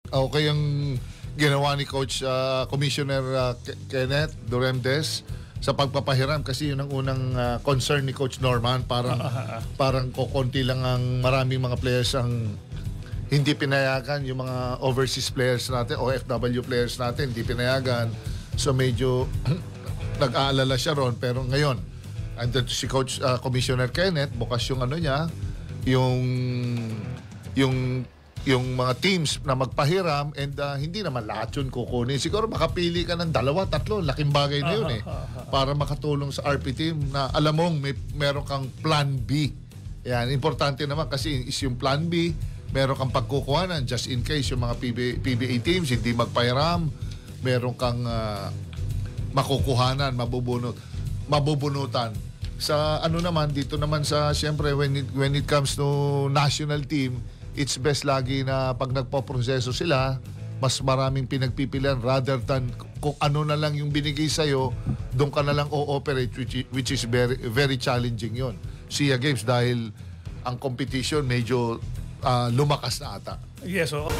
Okay ang ginawa ni Coach Commissioner Kenneth Duremdes sa pagpapahiram kasi yun ang unang concern ni Coach Norman. Parang kokonti lang ang maraming mga players ang hindi pinayagan, yung mga overseas players natin, OFW players natin, hindi pinayagan. So medyo nag-aalala siya ron. Pero ngayon, andun si Coach Commissioner Kenneth, bukas yung ano niya, yung mga teams na magpahiram, and hindi naman lahat yun kukunin. Siguro makapili ka ng 2-3, laking bagay na yun para makatulong sa RP team na alam mong meron kang plan B. Yan, importante naman kasi is yung plan B, meron kang pagkukuhanan just in case yung mga PBA teams hindi magpahiram, meron kang makukuhanan, mabubunutan. Sa ano naman, dito naman sa, siyempre, when it comes to national team, it's best lagi na pag nagpo-proseso sila, mas maraming pinagpipilian rather than kung ano na lang yung binigay sa'yo, doon ka na lang o-operate, which is very, very challenging yon. SIA Games dahil ang competition medyo lumakas na ata. Yes, oo.